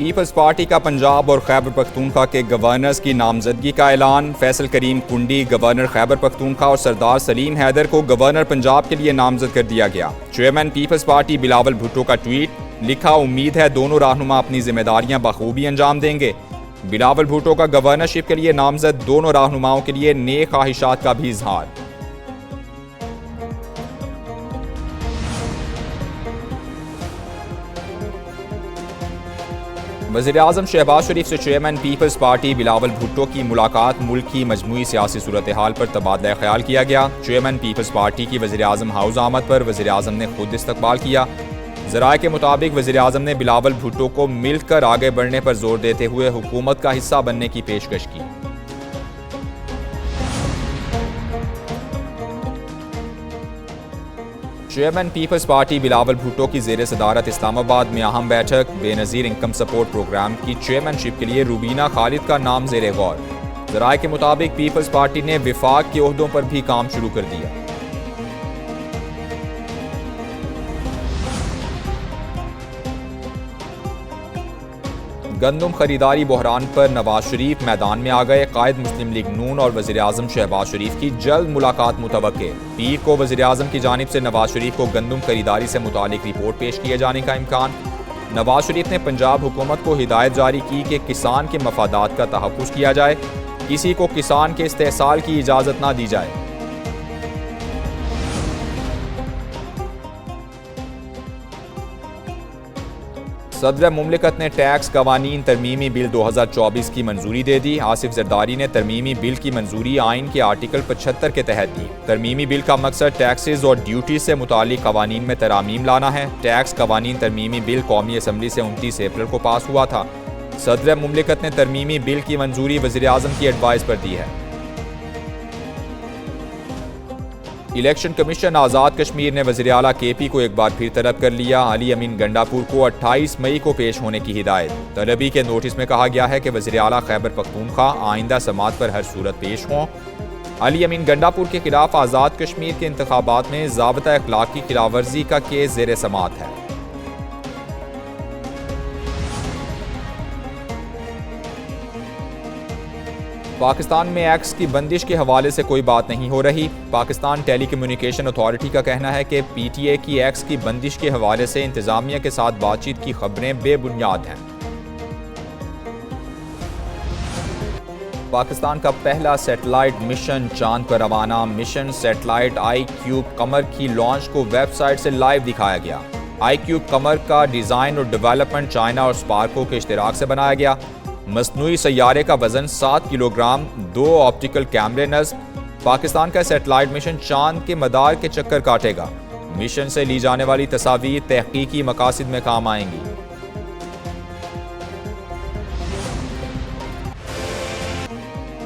Peoples party کا پنجاب اور خیبر پختونخوا کے گورنرز کی نامزدگی کا اعلان۔ فیصل کریم کنڈی گورنر خیبر پختونخوا اور سردار سلیم حیدر کو گورنر پنجاب کے لیے نامزد کر دیا گیا۔ چیئرمین پیپلز پارٹی بلاول بھٹو کا ٹویٹ، لکھا امید ہے دونوں رہنما اپنی ذمہ داریاں بخوبی انجام دیں گے۔ بلاول بھٹو کا گورنرشپ کے لیے نامزد دونوں رہنماؤں کے لیے نیک خواہشات کا بھی اظہار۔ وزیراعظم شہباز شریف سے چیئرمین پیپلز پارٹی بلاول بھٹو کی ملاقات، ملک کی مجموعی سیاسی صورتحال پر تبادلہ خیال کیا گیا۔ چیئرمین پیپلز پارٹی کی وزیراعظم ہاؤس آمد پر وزیراعظم نے خود استقبال کیا۔ ذرائع کے مطابق وزیراعظم نے بلاول بھٹو کو مل کر آگے بڑھنے پر زور دیتے ہوئے حکومت کا حصہ بننے کی پیشکش کی۔ چیئرمین پیپلز پارٹی بلاول بھٹو کی زیر صدارت اسلام آباد میں اہم بیٹھک۔ Benazir income support programme کی چیئرمین شپ کے لیے روبینہ خالد کا نام زیر غور۔ ذرائع کے مطابق پیپلز پارٹی نے وفاق کے عہدوں پر بھی کام شروع کر دیا۔ گندم خریداری بحران پر نواز شریف میدان میں آ گئے۔ قائد مسلم لیگ نون اور وزیراعظم شہباز شریف کی جلد ملاقات متوقع۔ پیر کو وزیراعظم کی جانب سے نواز شریف کو گندم خریداری سے متعلق رپورٹ پیش کیے جانے کا امکان۔ نواز شریف نے پنجاب حکومت کو ہدایت جاری کی کہ کسان کے مفادات کا تحفظ کیا جائے، کسی کو کسان کے استحصال کی اجازت نہ دی جائے۔ صدر مملکت نے ٹیکس قوانین ترمیمی بل 2024 کی منظوری دے دی۔ آصف زرداری نے ترمیمی بل کی منظوری آئین کے آرٹیکل 75 کے تحت دی۔ ترمیمی بل کا مقصد ٹیکسز اور ڈیوٹیز سے متعلق قوانین میں ترامیم لانا ہے۔ ٹیکس قوانین ترمیمی بل قومی اسمبلی سے 29 اپریل کو پاس ہوا تھا۔ صدر مملکت نے ترمیمی بل کی منظوری وزیراعظم کی ایڈوائز پر دی ہے۔ الیکشن کمیشن آزاد کشمیر نے وزیر اعلیٰ کے پی کو ایک بار پھر طلب کر لیا۔ علی امین گنڈاپور کو 28 مئی کو پیش ہونے کی ہدایت۔ طلبی کے نوٹس میں کہا گیا ہے کہ وزیر اعلیٰ خیبر پختونخوا آئندہ سماعت پر ہر صورت پیش ہوں۔ علی امین گنڈاپور کے خلاف آزاد کشمیر کے انتخابات میں ضابطہ اخلاق کی خلاف ورزی کا کیس زیر سماعت ہے۔ پاکستان میں ایکس کی بندش کے حوالے سے کوئی بات نہیں ہو رہی۔ پاکستان ٹیلی کمیونیکیشن اتھارٹی کا کہنا ہے کہ پی ٹی اے کی ایکس کی بندش کے حوالے سے انتظامیہ کے ساتھ بات چیت کی خبریں بے بنیاد ہیں۔ پاکستان کا پہلا سیٹلائٹ مشن چاند پر روانہ۔ مشن سیٹلائٹ آئی کیوب قمر کی لانچ کو ویب سائٹ سے لائیو دکھایا گیا۔ آئی کیوب قمر کا ڈیزائن اور ڈیولپمنٹ چائنا اور اسپارکو کے اشتراک سے بنایا گیا۔ مصنوعی سیارے کا وزن 7 کلو گرام، 2 آپٹیکل کیمرے نصب۔ پاکستان کا سیٹلائٹ مشن چاند کے مدار کے چکر کاٹے گا۔ مشن سے لی جانے والی تصاویر تحقیقی مقاصد میں کام آئیں گی۔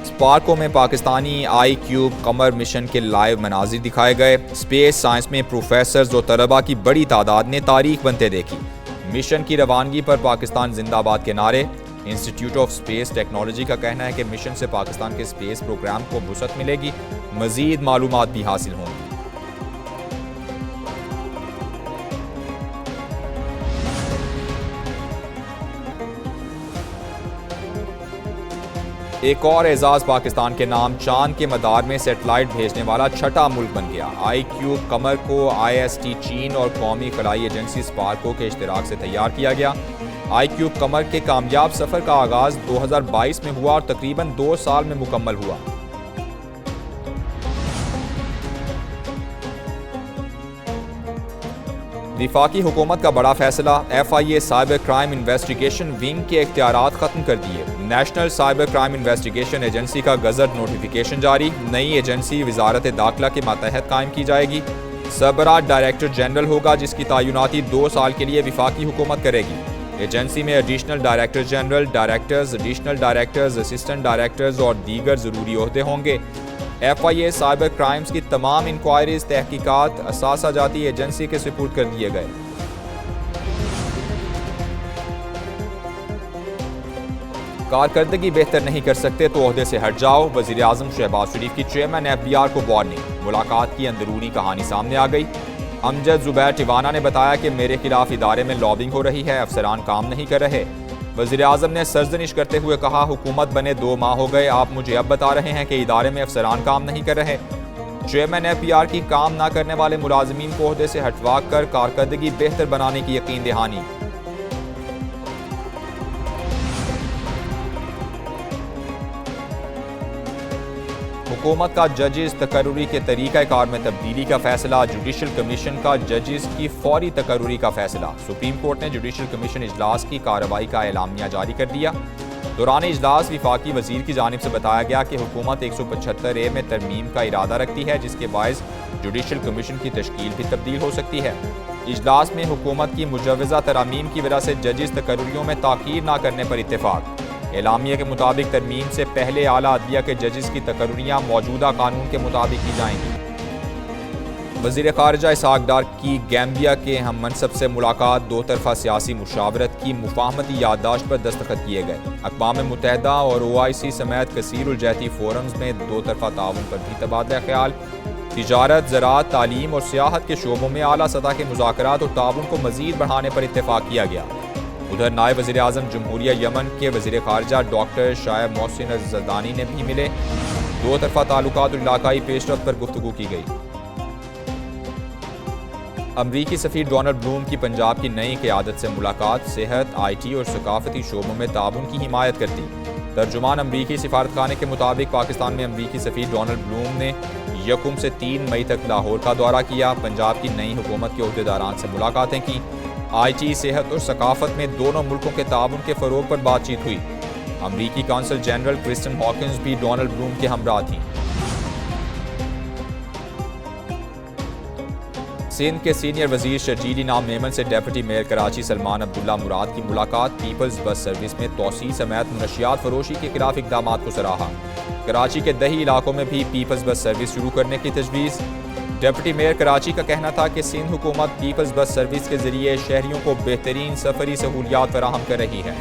اسپارکو میں پاکستانی آئی کیوب قمر مشن کے لائیو مناظر دکھائے گئے۔ اسپیس سائنس میں پروفیسرز اور طلباء کی بڑی تعداد نے تاریخ بنتے دیکھی۔ مشن کی روانگی پر پاکستان زندہ باد کے نعرے۔ انسٹی آف اسپیس ٹیکنالوجی کا کہنا ہے کہ مشن سے پاکستان کے اسپیس پروگرام کو وسعت ملے گی، مزید معلومات بھی حاصل ہوں گی۔ ایک اور اعزاز پاکستان کے نام، چاند کے مدار میں سیٹلائٹ بھیجنے والا چھٹا ملک بن گیا۔ آئی کیوب قمر کو آئی ایس ٹی چین اور قومی خلائی ایجنسی اسپارکو کے اشتراک سے تیار کیا گیا۔ آئی کیوب قمر کے کامیاب سفر کا آغاز 2022 میں ہوا اور تقریباً 2 سال میں مکمل ہوا۔ وفاقی حکومت کا بڑا فیصلہ، F I A cyber crime investigation wing کے اختیارات ختم کر دیے۔ National cyber crime investigation agency کا گزٹ نوٹیفیکیشن جاری۔ نئی ایجنسی وزارت داخلہ کے ماتحت قائم کی جائے گی۔ سربراہ ڈائریکٹر جنرل ہوگا جس کی تعیناتی 2 سال کے لیے وفاقی حکومت کرے گی۔ ایجنسی میں additional director general, directors, additional directors, assistant directors اور دیگر ضروری عہدے ہوں گے۔ F I A cyber crimes کی تمام انکوائریز، تحقیقات اثاثہ جاتی ایجنسی کے سپرد کر دیے گئے۔ کارکردگی بہتر نہیں کر سکتے تو عہدے سے ہٹ جاؤ، وزیر اعظم شہباز شریف کی چیئرمین ایف بی آر کو وارننگ۔ ملاقات کی اندرونی کہانی سامنے آ گئی۔ امجد زبیر ٹیوانہ نے بتایا کہ میرے خلاف ادارے میں لابنگ ہو رہی ہے، افسران کام نہیں کر رہے۔ وزیر اعظم نے سرزنش کرتے ہوئے کہا حکومت بنے 2 ماہ ہو گئے، آپ مجھے اب بتا رہے ہیں کہ ادارے میں افسران کام نہیں کر رہے۔ چیئرمین APR کی کام نہ کرنے والے ملازمین کو عہدے سے ہٹوا کر کارکردگی بہتر بنانے کی یقین دہانی۔ حکومت کا ججز تقرری کے طریقہ کار میں تبدیلی کا فیصلہ، جوڈیشل کمیشن کا ججز کی فوری تقرری کا فیصلہ۔ سپریم کورٹ نے جوڈیشل کمیشن اجلاس کی کارروائی کا اعلامیہ جاری کر دیا۔ دوران اجلاس وفاقی وزیر کی جانب سے بتایا گیا کہ حکومت 175A میں ترمیم کا ارادہ رکھتی ہے، جس کے باعث جوڈیشل کمیشن کی تشکیل بھی تبدیل ہو سکتی ہے۔ اجلاس میں حکومت کی مجوزہ ترامیم کی وجہ سے ججز تقرریوں میں تاخیر نہ کرنے پر اتفاق۔ اعلامیہ کے مطابق ترمیم سے پہلے اعلیٰ عدلیہ کے ججز کی تقرریاں موجودہ قانون کے مطابق کی جائیں گی۔ وزیر خارجہ اسحاق ڈار کی گیمبیا کے ہم منصب سے ملاقات، 2 طرفہ سیاسی مشاورت کی مفاہمتی یادداشت پر دستخط کیے گئے۔ اقوام متحدہ اور OIC سمیت کثیر الجہتی فورمز میں 2 طرفہ تعاون پر بھی تبادلہ خیال۔ تجارت، زراعت، تعلیم اور سیاحت کے شعبوں میں اعلیٰ سطح کے مذاکرات اور تعاون کو مزید بڑھانے پر اتفاق کیا گیا۔ ادھر نائب وزیر اعظم جمہوریہ یمن کے وزیر خارجہ ڈاکٹر شعیب محسن الزردانی نے بھی ملے۔ 2 طرفہ تعلقات اور علاقائی پیش رفت پر گفتگو کی گئی۔ امریکی سفیر ڈونلڈ بلوم کی پنجاب کی نئی قیادت سے ملاقات، صحت، IT اور ثقافتی شعبوں میں تعاون کی حمایت کرتی۔ ترجمان امریکی سفارتخانے کے مطابق پاکستان میں امریکی سفیر ڈونلڈ بلوم نے 1 سے 3 مئی تک لاہور کا دورہ کیا، پنجاب کی نئی حکومت کے عہدیداران سے ملاقاتیں کی۔ IT، صحت اور ثقافت میں دونوں ملکوں کے تعاون کے فروغ پر بات چیت ہوئی۔ امریکی کونسل جنرل کرسٹن ہاکنز بھی ڈونلڈ بلوم کے ہمراہ تھیں۔ سندھ کے سینئر وزیر شرجیل انعام میمن سے ڈیپٹی میئر کراچی سلمان عبداللہ مراد کی ملاقات، پیپلز بس سروس میں توسیع سمیت منشیات فروشی کے خلاف اقدامات کو سراہا۔ کراچی کے دیہی علاقوں میں بھی پیپلز بس سروس شروع کرنے کی تجویز۔ ڈیپٹی میئر کراچی کا کہنا تھا کہ سندھ حکومت پیپلز بس سروس کے ذریعے شہریوں کو بہترین سفری سہولیات فراہم کر رہی ہے۔